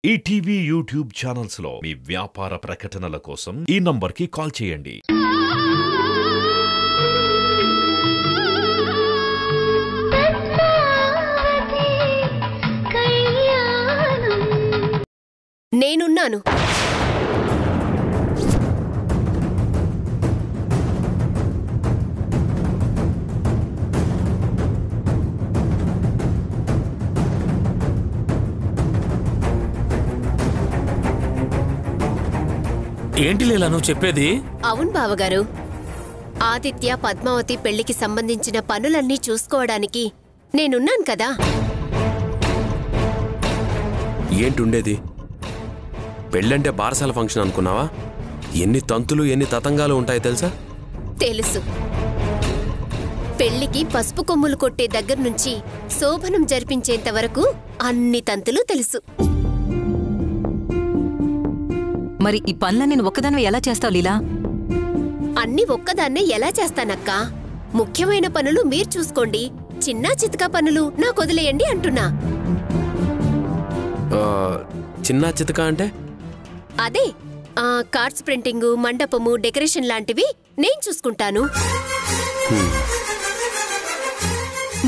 ETV YouTube channels లో మీ వ్యాపార ప్రకటనల కోసం ఈ నంబర్కి కాల్ చేయండి. నేనున్నాను. ఏంటి లీలా నువ్వు చెప్పేది? అవును బావగారు, ఆదిత్య పద్మావతి పెళ్లికి సంబంధించిన పనులన్నీ చూసుకోవడానికి నేనున్నాను కదా. ఏంటుండేది? పెళ్ళంటే బారసాల ఫంక్షన్ అనుకున్నావా? ఎన్ని తంతులు ఎన్ని తతంగాలు ఉంటాయి తెలుసా? తెలుసు. పెళ్లికి పసుపు కొమ్ములు కొట్టే దగ్గర నుంచి శోభనం జరిపించేంత వరకు అన్ని తంతులు తెలుసు. మరి ఈ పనులన్నీ నేను ఒక్కదాన్ని ఎలా చేస్తావు లీలా? అన్ని ఒక్కదాన్నే ఎలా చేస్తానక్కా? ముఖ్యమైన పనులు మీరు చూసుకోండి, చిన్నా చితకా పనులు నాకు వదిలేయండి అంటున్నా. చిన్న చితక అంటే? అదే కార్డ్స్ ప్రింటింగ్, మండపము, డెకరేషన్ లాంటివి నేను చూసుకుంటాను.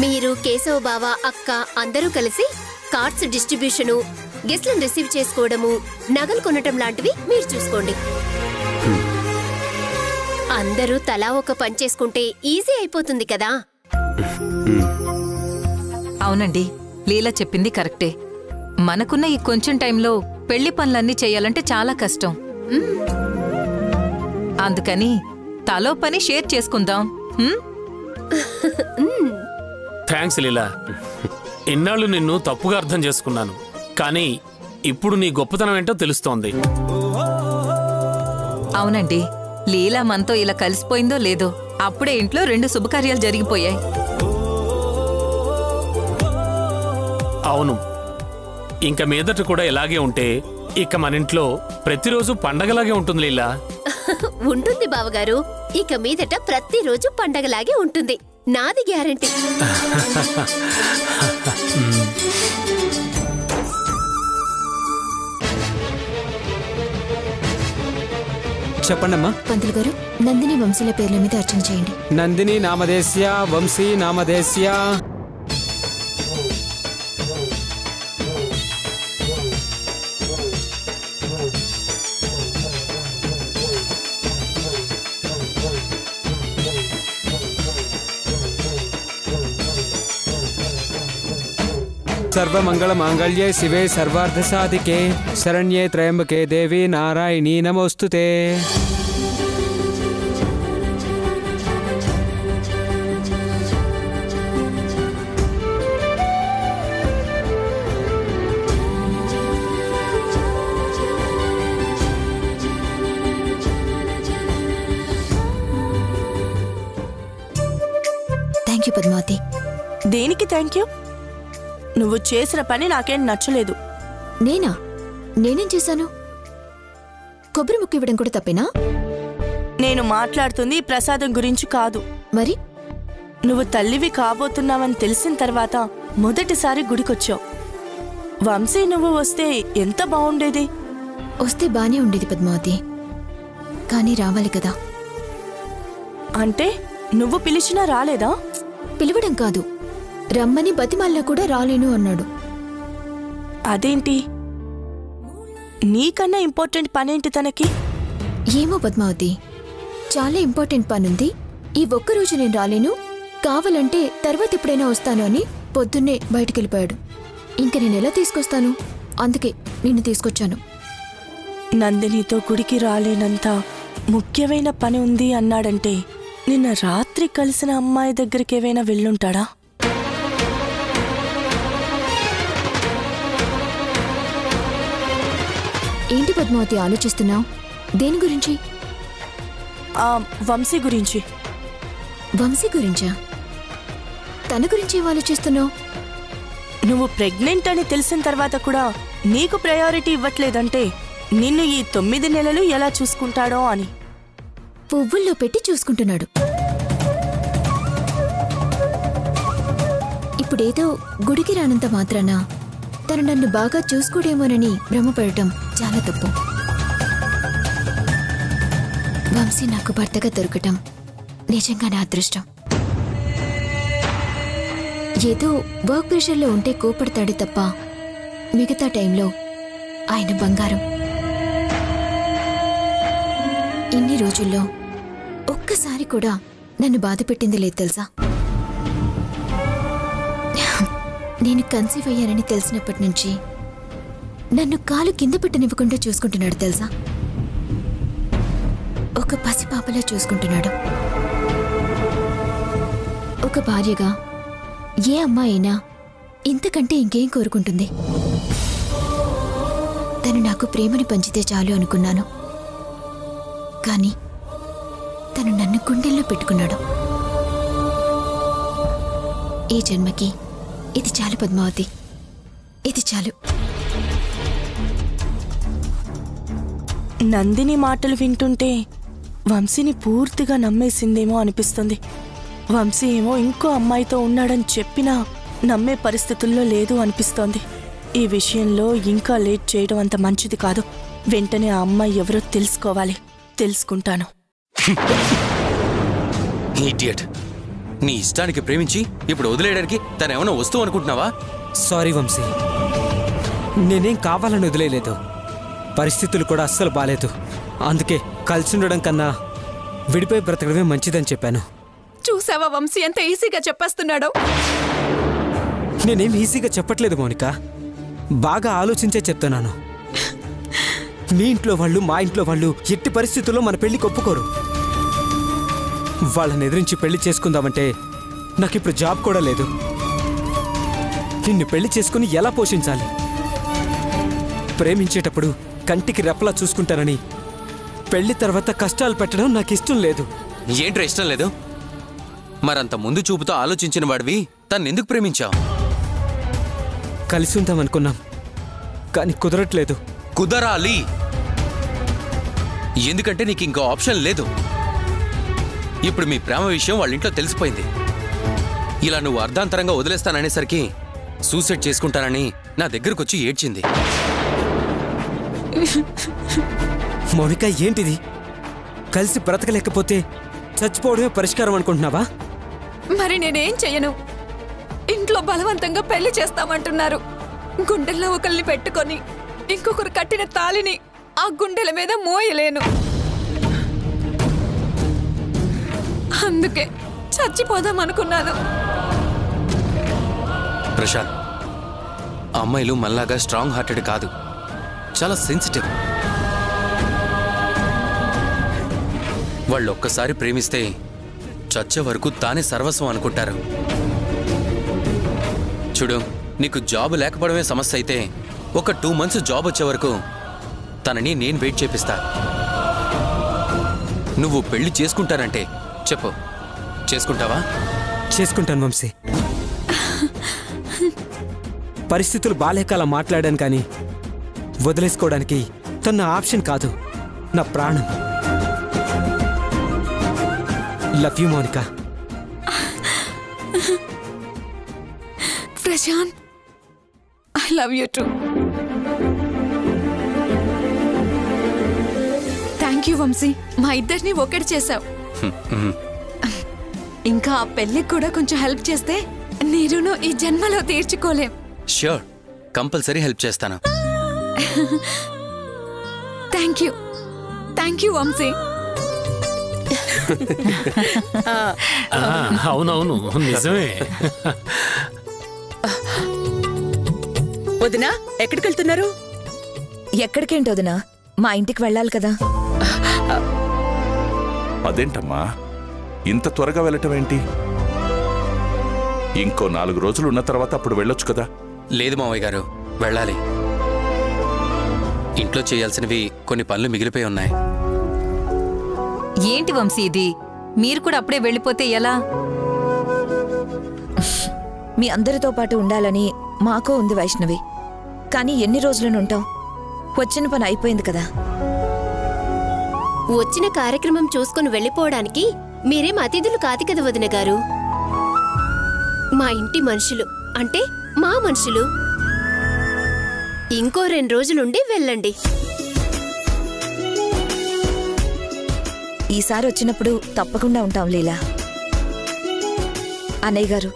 మీరు, కేశవ బావ, అక్క అందరూ కలిసి కార్డ్స్ డిస్ట్రిబ్యూషను, గెస్ట్లను రిసీవ్ చేసుకోవడము, నగలు కొనటం లాంటివి మీరు చూసుకోండి. అందరూ తలా ఒక పని చేసుకుంటే ఈజీ అయిపోతుంది కదా. అవునండి, లీలా చెప్పింది కరెక్టే. మనకున్న ఈ కొంచెం టైంలో పెళ్లి పనులన్నీ చేయాలంటే చాలా కష్టం. అందుకని తలో పని షేర్ చేసుకుందాం. థ్యాంక్స్ లీలా. ఇన్నాళ్ళు నిన్ను తప్పుగా అర్థం చేసుకున్నాను, కానీ ఇప్పుడు నీ గొప్పతనం ఏంటో తెలుస్తోంది. అవునండి, లీలా మనతో ఇలా కలిసిపోయిందో లేదో అప్పుడే ఇంట్లో 2 శుభకార్యాలు జరిగిపోయాయి. అవును, ఇంక మీదట కూడా ఇలాగే ఉంటే ఇక మన ఇంట్లో ప్రతిరోజు పండగలాగే ఉంటుంది లీలా. ఉంటుంది బావగారు, ఇక మీదట ప్రతిరోజు పండగలాగే ఉంటుంది, నాది గ్యారంటీ. చెప్పండమ్మా. పంతులు గారు, నందిని వంశీల పేర్ల మీద అర్చన చేయండి. నందిని నామదేశ్య, వంశీ నామదేశ్య. सर्वमंगल मांगल्ये शिवे सर्वार्थ साधिके शरण्ये त्र्यंबके देवी नारायणी नमोस्तुते. Thank you Padmavathi. దేనికి థ్యాంక్ యూ? నువ్వు చేసిన పని నాకేం నచ్చలేదు. నేనేం చేశాను? కొబ్బరి ముక్కు ఇవ్వడం కూడా తప్పేనా? నేను మాట్లాడుతుంది ప్రసాదం గురించి కాదు. మరి నువ్వు తల్లివి కాబోతున్నావని తెలిసిన తర్వాత మొదటిసారి గుడికొచ్చావు. వంశీ నువ్వు వస్తే ఎంత బాగుండేది. వస్తే బానే ఉండేది పద్మావతి, కానీ రావాలి కదా. అంటే నువ్వు పిలిచినా రాలేదా? పిలవడం కాదు, రమ్మని బతిమాలినా కూడా రాలేను అన్నాడు. అదేంటి? నీకన్నా ఇంపార్టెంట్ పనేంటి తనకి? ఏమో పద్మావతి, చాలా ఇంపార్టెంట్ పనుంది, ఈ ఒక్కరోజు నేను రాలేను, కావాలంటే తర్వాత ఎప్పుడైనా వస్తాను అని పొద్దున్నే బయటికెళ్ళిపోయాడు. ఇంక నేనెలా తీసుకొస్తాను? అందుకే నిన్ను తీసుకొచ్చాను. నందినితో గుడికి రాలేనంత ముఖ్యమైన పని ఉంది అన్నాడంటే నిన్న రాత్రి కలిసిన అమ్మాయి దగ్గరికి ఏవైనా వెళ్ళుంటాడా? ఏంటి పద్మావతి ఆలోచిస్తున్నావు? దేని గురించి? వంశీ గురించి. వంశీ గురించా? తన గురించి ఏం ఆలోచిస్తున్నావు? నువ్వు ప్రెగ్నెంట్ అని తెలిసిన తర్వాత కూడా నీకు ప్రయారిటీ ఇవ్వట్లేదంటే నిన్ను ఈ 9 నెలలు ఎలా చూసుకుంటాడో అని. పువ్వుల్లో పెట్టి చూసుకుంటున్నాడు. ఇప్పుడేదో గుడికి రానంత మాత్రాన తను నన్ను బాగా చూసుకోడేమోనని భ్రమపడటం చాలా తప్పు. వంశీ నాకు భర్తగా దొరకటం నిజంగా నా అదృష్టం. ఏదో వర్క్ ప్రెషర్లో ఉంటే కోపడతాడే తప్ప మిగతా టైంలో ఆయన బంగారం. ఇన్ని రోజుల్లో ఒక్కసారి కూడా నన్ను బాధ పెట్టింది లేదు తెలుసా. నేను కన్సీవ్ అయ్యానని తెలిసినప్పటి నుంచి నన్ను కాలు కింద పెట్టనివ్వకుండా చూసుకుంటున్నాడు తెలుసా. ఒక పసిపాపలా చూసుకుంటున్నాడు. ఒక భార్యగా ఏ అమ్మాయి అయినా ఇంతకంటే ఇంకేం కోరుకుంటుంది. తను నాకు ప్రేమని పంచితే చాలు అనుకున్నాను. కానీ తను నన్ను గుండెల్లో పెట్టుకున్నాడు. ఈ జన్మకి ఇది చాలు పద్మావతి, ఇది చాలు. నందిని మాటలు వింటుంటే వంశీని పూర్తిగా నమ్మేసిందేమో అనిపిస్తుంది. వంశీ ఏమో ఇంకో అమ్మాయితో ఉన్నాడని చెప్పినా నమ్మే పరిస్థితుల్లో లేదు అనిపిస్తోంది. ఈ విషయంలో ఇంకా లేట్ చేయడం అంత మంచిది కాదు. వెంటనే ఆ అమ్మాయి ఎవరో తెలుసుకోవాలి. తెలుసుకుంటాను. ఇడియట్. నీ ఇష్టానికి ప్రేమించి ఇప్పుడు వదిలేయడానికి తనేమన్నా వస్తువు అనుకుంటున్నావా? సారీ వంశీ, నేనేం కావాలని వదిలేయలేదు. పరిస్థితులు కూడా అస్సలు బాలేదు. అందుకే కలిసి ఉండడం కన్నా విడిపోయి బ్రతకడమే మంచిదని చెప్పాను. చూసావా వంశీ ఎంత ఈజీగా చెప్పేస్తున్నాడో? నేనేం ఈజీగా చెప్పట్లేదు మౌనిక, బాగా ఆలోచించే చెప్తున్నాను. మీ ఇంట్లో వాళ్ళు మా ఇంట్లో వాళ్ళు ఎట్టి పరిస్థితుల్లో మన పెళ్లికి ఒప్పుకోరు. వాళ్ళని ఎదిరించి పెళ్లి చేసుకుందామంటే నాకిప్పుడు జాబ్ కూడా లేదు. నిన్ను పెళ్లి చేసుకుని ఎలా పోషించాలి? ప్రేమించేటప్పుడు కంటికి రెప్పలా చూసుకుంటానని పెళ్లి తర్వాత కష్టాలు పెట్టడం నాకు ఇష్టం లేదు. ఏంట్రా ఇష్టం లేదు? మరంత ముందు చూపుతో ఆలోచించిన వాడివి తన్నెందుకు ప్రేమించావు? కలిసి ఉందామనుకున్నాం, కానీ కుదరట్లేదు. కుదరాలి. ఎందుకంటే నీకు ఇంకో ఆప్షన్ లేదు. ఇప్పుడు మీ ప్రేమ విషయం వాళ్ళ ఇంట్లో తెలిసిపోయింది. ఇలా నువ్వు అర్ధాంతరంగా వదిలేస్తాననేసరికి సూసైడ్ చేసుకుంటానని నా దగ్గరకు వచ్చి ఏడ్చింది. మౌనిక ఏంటిది? కలిసి బ్రతకలేకపోతే చచ్చిపోవడమే పరిష్కారం అనుకుంటున్నావా? మరి నేనేం చెయ్యను? ఇంట్లో బలవంతంగా పెళ్లి చేస్తామంటున్నారు. గుండెల్లో ఒకరిని పెట్టుకొని ఇంకొకరు కట్టిన తాళిని ఆ గుండెల మీద మోయలేను. అందుకే చచ్చిపోదాం అనుకున్నాను. ప్రశాంత్, అమ్మాయిలు మళ్ళాగా స్ట్రాంగ్ హార్టెడ్ కాదు, చాలా సెన్సిటివ్. వాళ్ళు ఒక్కసారి ప్రేమిస్తే చచ్చే వరకు తానే సర్వస్వం అనుకుంటారు. చూడు, నీకు జాబ్ లేకపోవడమే సమస్య అయితే ఒక 2 months జాబ్ వచ్చే వరకు తనని నేను వెయిట్ చేపిస్తా. నువ్వు పెళ్లి చేసుకుంటానంటే చెప్పు, చేసుకుంటావా? చేసుకుంటాను వంశీ. పరిస్థితులు బాలేక అలా మాట్లాడాను, కానీ వదిలేసుకోవడానికి తన ఆప్షన్ కాదు, నా ప్రాణం. Love you Mounika. Prashanth, I love you too. Thank you Vamsi, మా ఇద్దరిని ఒకటి చేశావు. ఇంకా ఆ పెళ్ళికి కూడా కొంచెం హెల్ప్ చేస్తే నీరును ఈ జన్మలో తీర్చుకోలేం. ష్యూర్, కంపల్సరీ హెల్ప్ చేస్తాను. Thank you Vamsi. అవునవును, నిజమే. వదినా, ఎక్కడికి వెళ్తున్నారు? ఎక్కడికేంటి వదినా, మా ఇంటికి వెళ్ళాలి కదా. అదేంటమ్మా ఇంత త్వరగా వెళ్ళటం ఏంటి? ఇంకో 4 రోజులు ఉన్న తర్వాత అప్పుడు వెళ్ళొచ్చు కదా. లేదు మావయ్య గారు, వెళ్ళాలి. ఇంట్లో చేయాల్సినవి కొన్ని పనులు మిగిలిపోయి ఉన్నాయి. ఏంటి వంశీ ఇది? మీరు కూడా అప్పుడే వెళ్ళిపోతే ఎలా? మీ అందరితో పాటు ఉండాలని మాకో ఉంది వైష్ణవి. కానీ ఎన్ని రోజులనుంటాం? వచ్చిన పని అయిపోయింది కదా. వచ్చిన కార్యక్రమం చూసుకుని వెళ్ళిపోవడానికి మీరేం అతిథులు కాదు కదా వదిన గారు. మా ఇంటి మనుషులు అంటే మా మనుషులు. ఇంకో 2 రోజులుండి వెళ్ళండి. ఈసారి వచ్చినప్పుడు తప్పకుండా ఉంటాం లీలా. అన్నయ్య గారు,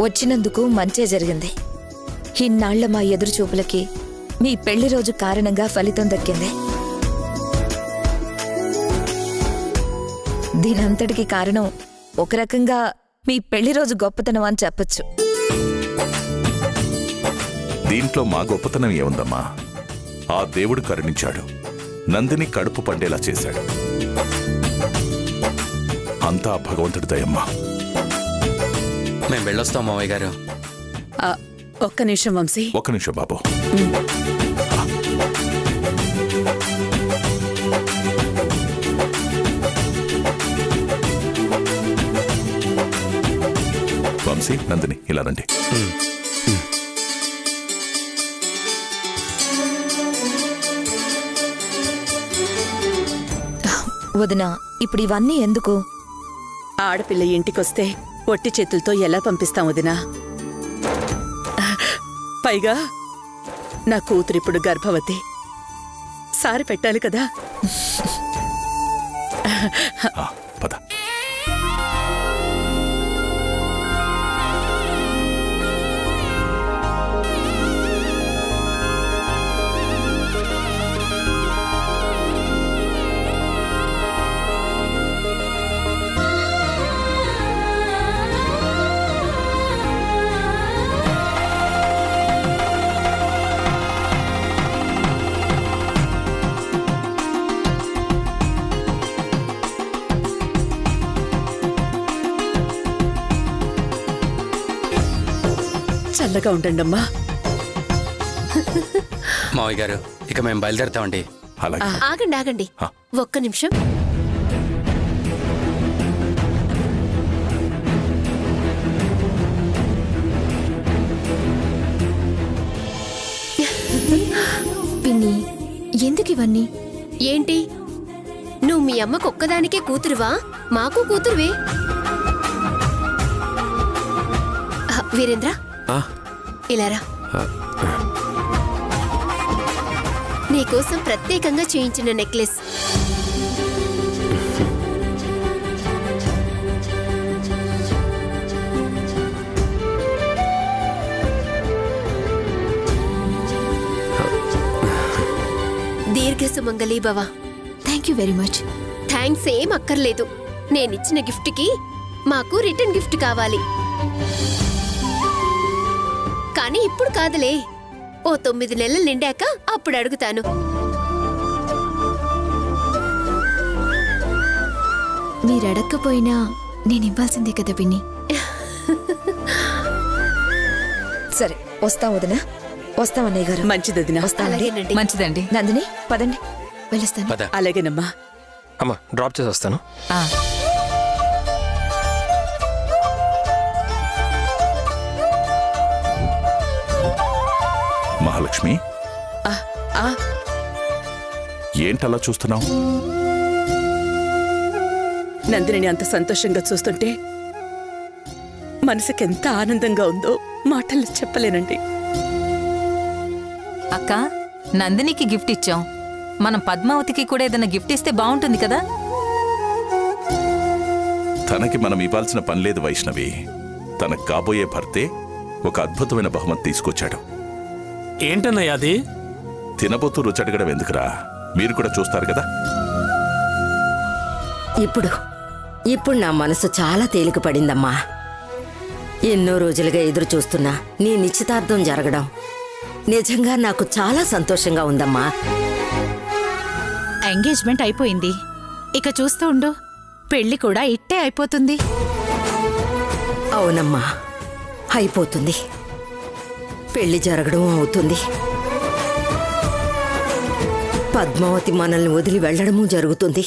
వచ్చినందుకు మంచే జరిగింది. ఇన్నాళ్ల మా ఎదురు చూపులకి మీ పెళ్లి రోజు కారణంగా ఫలితం దక్కింది. దీనంతటికి కారణం ఒక రకంగా మీ పెళ్లి రోజు గొప్పతనం అని చెప్పొచ్చు. దీంట్లో మా గొప్పతనం ఏముందమ్మా? ఆ దేవుడు కరుణించాడు, నందిని కడుపు పండేలా చేశాడు. అంతా భగవంతుడి దయమ్మా. మేము వెళ్ళొస్తాం మావయ్య గారు. ఒక్క నిమిషం వంశీ. ఒక్క నిమిషం బాబు. వంశీ, నందిని ఇలా రండి. వదినా, ఇప్పుడు ఇవన్నీ ఎందుకు? ఆడపిల్ల ఇంటికొస్తే ఒట్టి చేతులతో ఎలా పంపిస్తాం వదినా? పైగా నా కూతురిప్పుడు గర్భవతి, సారి పెట్టాలి కదా. పద. చల్లగా ఉండండమ్మా. మావయ్య గారు, ఇక మేము బయలుదేరుతామండి. ఆగండి ఆగండి, ఒక్క నిమిషం. పిన్ని, ఎందుకు ఇవన్నీ? ఏంటి, నువ్వు మీ అమ్మకు ఒక్కదానికే కూతురువా? మాకు కూతురువే. వీరేంద్ర, ఇలారా. నీకోసం ప్రత్యేకంగా చేయించిన నెక్లెస్. దీర్ఘ సుమంగళీ భవ. Thank you very much. Thanks ఏం అక్కర్లేదు. నేనిచ్చిన గిఫ్ట్కి మాకు రిటర్న్ గిఫ్ట్ కావాలి. కానీ ఇప్పుడు కాదులే, ఓ 9 నెలలు నిండాక అప్పుడు అడుగుతాను. మీరడక్కపోయినా నేనివ్వాల్సిందే కదా పిన్ని. సరే, వస్తాం వదినా. వస్తాం అన్నయ్య గారు. మంచిది వదినా. వస్తానండి. మంచిదండి. నందిని, పదండి. వెళ్ళొస్తాను. అలాగేనమ్మా. అమ్మా, డ్రాప్ చేసి వస్తాను. మహాలక్ష్మి, ఏంటలా చూస్తున్నావు? నందిని అంత సంతోషంగా చూస్తుంటే మనసుకెంత ఆనందంగా ఉందో మాటలు చెప్పలేనండి. అక్క, నందినికి గిఫ్ట్ ఇచ్చాం. మనం పద్మావతికి కూడా ఏదైనా గిఫ్ట్ ఇస్తే బాగుంటుంది కదా. తనకి మనం ఇవ్వాల్సిన పని లేదు వైష్ణవి. తనకు కాబోయే భర్తే ఒక అద్భుతమైన బహుమతి తీసుకొచ్చాడు. ఏంటన్నయ్య అది? తినబోతూ రుచడగడం ఎందుకురా, మీరు కూడా చూస్తారు కదా. ఇప్పుడు నా మనసు చాలా తేలిక పడిందమ్మా. ఎన్నో రోజులుగా ఎదురు చూస్తున్నా నీ నిశ్చితార్థం జరగడం నిజంగా నాకు చాలా సంతోషంగా ఉందమ్మా. ఎంగేజ్మెంట్ అయిపోయింది, ఇక చూస్తూ ఉండు, పెళ్లి కూడా ఇట్టే అయిపోతుంది. అవునమ్మా, అయిపోతుంది. పెళ్లి జరగడం అవుతుంది. పద్మావతి మనల్ని వదిలి వెళ్లడము జరుగుతుంది.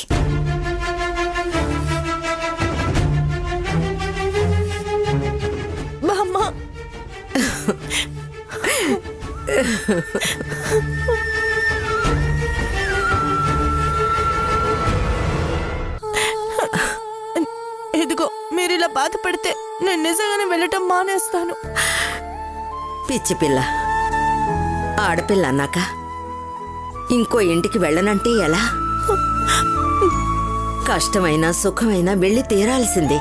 ఇదిగో, మీరిలా బాధపడితే నేను నిజంగానే వెళ్ళటం మానేస్తాను. పిచ్చి పిల్ల, ఆడపిల్ల అన్నాక ఇంకో ఇంటికి వెళ్ళనంటే ఎలా? కష్టమైనా సుఖమైనా వెళ్ళి తీరాల్సిందే.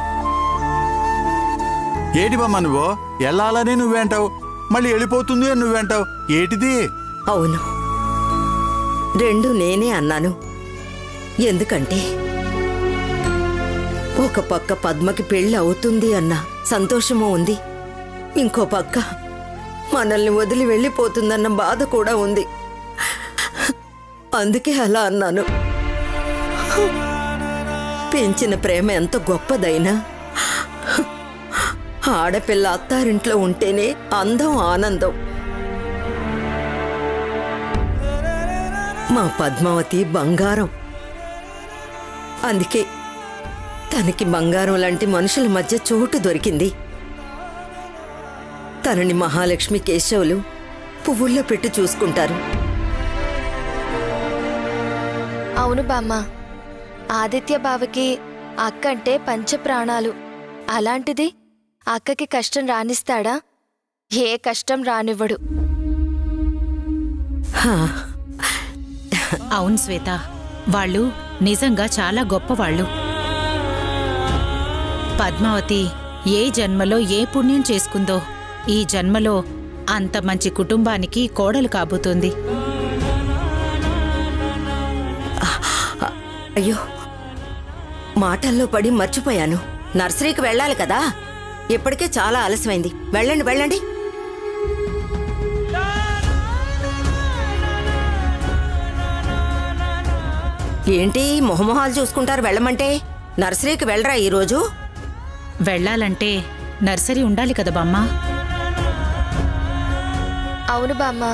ఏటి బామ్మ నువ్వు వెళ్ళాలని నువ్వేంటావు, మళ్ళీ వెళ్ళిపోతుంది అని నువ్వేంటావు, ఏటిది? అవును, రెండు నేనే అన్నాను. ఎందుకంటే ఒక పక్క పద్మకి పెళ్లి అవుతుంది అన్న సంతోషము ఉంది, ఇంకో పక్క మనల్ని వదిలి వెళ్ళిపోతుందన్న బాధ కూడా ఉంది. అందుకే అలా అన్నాను. పెంచిన ప్రేమ ఎంత గొప్పదైనా ఆడపిల్ల అత్తారింట్లో ఉంటేనే అందం, ఆనందం. మా పద్మావతి బంగారం. అందుకే తనకి బంగారం లాంటి మనుషుల మధ్య చోటు దొరికింది. తనని మహాలక్ష్మి, కేశవులు పువ్వుల్లో పెట్టి చూసుకుంటారు. అవును బామ్మ, ఆదిత్య బావకి అక్క అంటే పంచప్రాణాలు. అలాంటిది అక్కకి కష్టం రానిస్తాడా? ఏ కష్టం రానివ్వడు. అవును శ్వేత, వాళ్ళు నిజంగా చాలా గొప్పవాళ్ళు. పద్మావతి ఏ జన్మలో ఏ పుణ్యం చేసుకుందో ఈ జన్మలో అంత మంచి కుటుంబానికి కోడలు కాబోతోంది. అయ్యో, మాటల్లో పడి మర్చిపోయాను. నర్సరీకి వెళ్ళాలి కదా, ఇప్పటికే చాలా ఆలస్యమైంది. వెళ్ళండి వెళ్ళండి. ఏంటి మొహమొహాలు చూసుకుంటారు? వెళ్ళమంటే నర్సరీకి వెళ్ళరా ఈరోజు? వెళ్ళాలంటే నర్సరీ ఉండాలి కదా బామ్మ. అవును బామ్మ,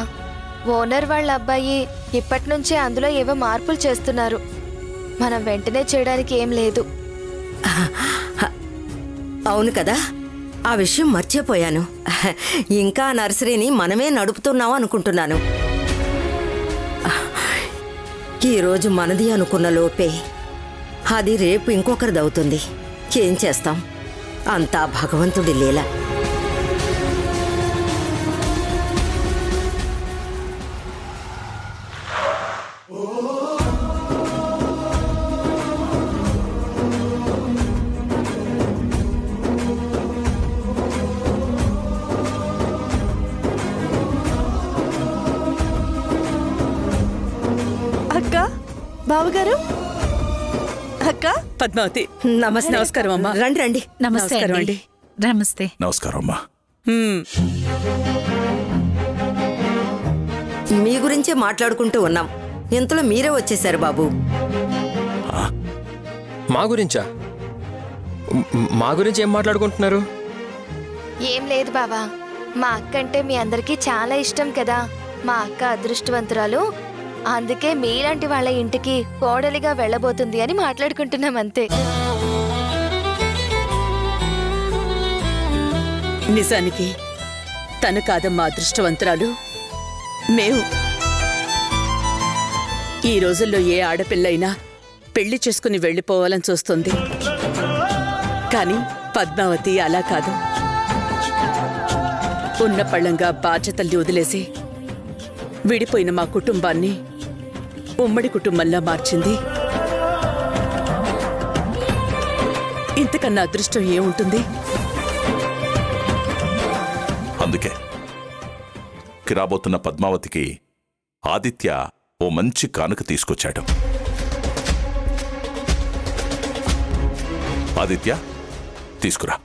ఓనర్ వాళ్ళ అబ్బాయి ఇప్పటినుంచే అందులో ఏవో మార్పులు చేస్తున్నారు. మనం వెంటనే చేయడానికి ఏం లేదు. అవును కదా, ఆ విషయం మర్చిపోయాను. ఇంకా నర్సరీని మనమే నడుపుతున్నాం అనుకుంటున్నాను. ఈరోజు మనది అనుకున్న లోపే అది రేపు ఇంకొకరిదవుతుంది. ఏం చేస్తాం, అంతా భగవంతుడి లీల. అక్క, బావగారు, అక్క. పద్మావతి, నమస్తే. నమస్కారం అమ్మా. రండి రండి. నమస్కారం అండి. నమస్తే. నమస్కారం అమ్మా. మీ గురించే మాట్లాడుకుంటూ ఉన్నాం, ఇంతలో మీరే వచ్చేశారు బాబు. మా గురించా? మా గురించి ఏం మాట్లాడుకుంటున్నారు? ఏం లేదు బావా, మా అక్క అంటే మీ అందరికీ చాలా ఇష్టం కదా. మా అక్క అదృష్టవంతురాలు, అందుకే మీలాంటి వాళ్ళ ఇంటికి కోడలిగా వెళ్ళబోతుంది అని మాట్లాడుకుంటున్నాం అంతే. నిజానికి తను కాదమ్మా అదృష్టవంతురాలు, మేము. ఈ రోజుల్లో ఏ ఆడపిల్లైనా పెళ్లి చేసుకుని వెళ్ళిపోవాలని చూస్తుంది. కానీ పద్మావతి అలా కాదు. ఉన్న పళ్ళంగా బాధ్యతల్ని వదిలేసి విడిపోయిన మా కుటుంబాన్ని ఉమ్మడి కుటుంబంలా మార్చింది. ఇంతకన్నా అదృష్టం ఏముంటుంది? అందుకే రాబోతున్న పద్మావతికి ఆదిత్య ఓ మంచి కానుక తీసుకొచ్చాడు. ఆదిత్య, తీసుకురా.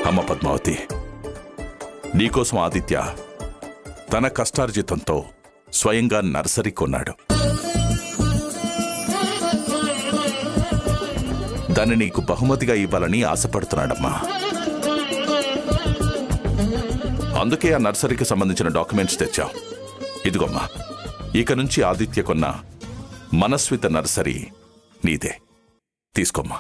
అమ్మ పద్మావతి, నీకోసం ఆదిత్య తన కష్టార్జితంతో స్వయంగా నర్సరీ కొన్నాడు. దాన్ని నీకు బహుమతిగా ఇవ్వాలని ఆశపడుతున్నాడమ్మా. అందుకే ఆ నర్సరీకి సంబంధించిన డాక్యుమెంట్స్ తెచ్చాం. ఇదిగోమ్మా, ఇక నుంచి ఆదిత్య కొన్న మనస్విత నర్సరీ నీదే. తీసుకోమ్మా.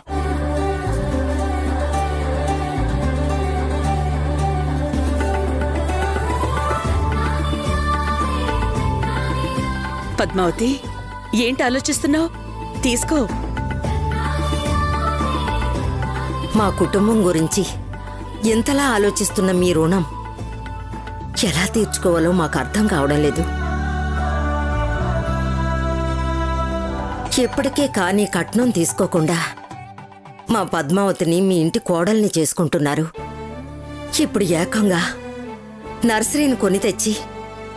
పద్మావతి, ఏంటి ఆలోచిస్తున్నావు? తీసుకో. మా కుటుంబం గురించి ఎంతలా ఆలోచిస్తున్న మీ రుణం ఎలా తీర్చుకోవాలో మాకు అర్థం కావడం లేదు. ఎప్పటికే కానీ కట్నం తీసుకోకుండా మా పద్మావతిని మీ ఇంటి కోడల్ని చేసుకుంటున్నారు. ఇప్పుడు ఏకంగా నర్సరీని కొని తెచ్చి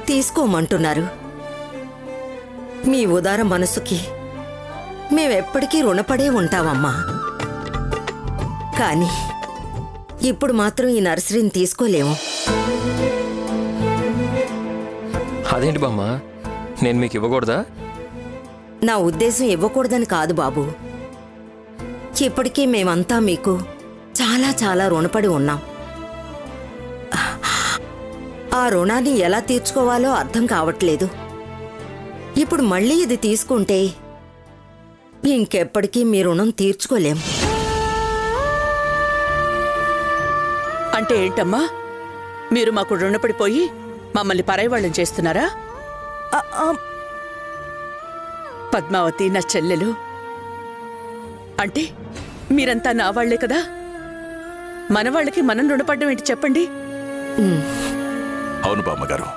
తీసుకోమంటున్నారు. మీ ఉదార మనసుకి మేమెప్పటికీ రుణపడే ఉంటామమ్మా. కానీ ఇప్పుడు మాత్రం ఈ నర్సరీని తీసుకోలేము. అదేంటి బామ్మ, నేను మీకు ఇవ్వకూడదా? నా ఉద్దేశం ఇవ్వకూడదని కాదు బాబు. ఇప్పటికీ మేమంతా మీకు చాలా చాలా రుణపడి ఉన్నాం. ఆ రుణాన్ని ఎలా తీర్చుకోవాలో అర్థం కావట్లేదు. ఇప్పుడు మళ్ళీ ఇది తీసుకుంటే ఇంకెప్పటికీ మీ రుణం తీర్చుకోలేం. అంటే ఏంటమ్మా, మీరు మాకు రుణపడిపోయి మమ్మల్ని పరాయివాళ్ళం చేస్తున్నారా? పద్మావతి నా చెల్లెలు అంటే మీరంతా నా వాళ్లే కదా. మన వాళ్ళకి మనం రుణపడ్డం ఏంటి చెప్పండి? అవును బామ్మగారు,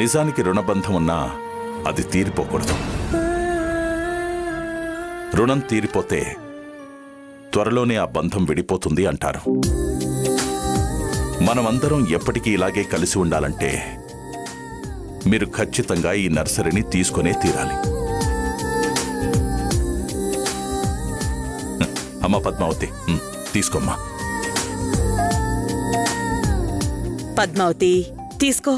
నిజానికి రుణబంధం ఉన్నా అది తీరిపోకూడదు. రుణం తీరిపోతే త్వరలోనే ఆ బంధం విడిపోతుంది అంటారు. మనమందరం ఎప్పటికీ ఇలాగే కలిసి ఉండాలంటే మీరు ఖచ్చితంగా ఈ నర్సరీని తీసుకునే తీరాలి. అమ్మా పద్మావతి, తీసుకోమ్మా. పద్మావతి తీసుకో.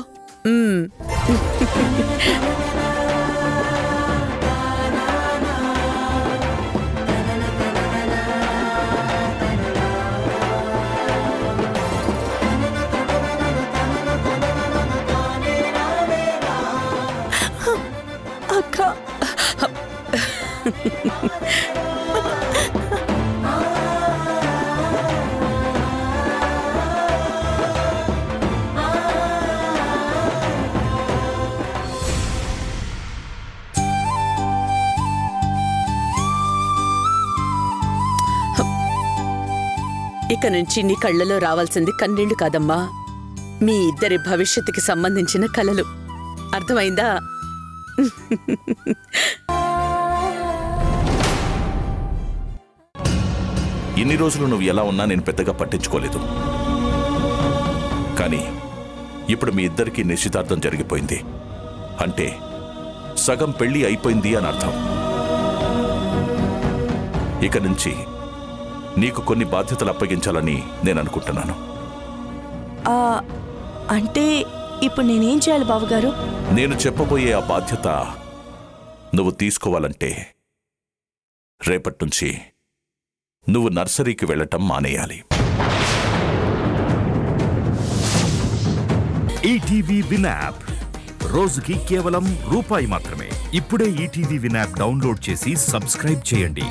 అక్క, ఇక నుంచి నీ కళ్ళలో రావాల్సింది కన్నీళ్లు కాదమ్మా, మీ ఇద్దరి భవిష్యత్తుకి సంబంధించిన కలలు. అర్థమైందా? ఇన్ని రోజులు నువ్వు ఎలా ఉన్నా నేను పెద్దగా పట్టించుకోలేదు. కానీ ఇప్పుడు మీ ఇద్దరికీ నిశ్చితార్థం జరిగిపోయింది అంటే సగం పెళ్లి అయిపోయింది అని అర్థం. ఇక నుంచి నీకు కొన్ని బాధ్యతలు అప్పగించాలని నేను అనుకుంటున్నాను. అంటే ఇప్పుడు నేనేం చేయాలి బావగారు? నేను చెప్పబోయే ఆ బాధ్యత నువ్వు తీసుకోవాలంటే రేపటి నుంచి నువ్వు నర్సరీకి వెళ్ళటం మానేయాలి. ఈటీవీ విన్ యాప్ రోజుకి కేవలం రూపాయి మాత్రమే. ఇప్పుడే ఈటీవీ విన్ యాప్ డౌన్లోడ్ చేసి సబ్స్క్రైబ్ చేయండి.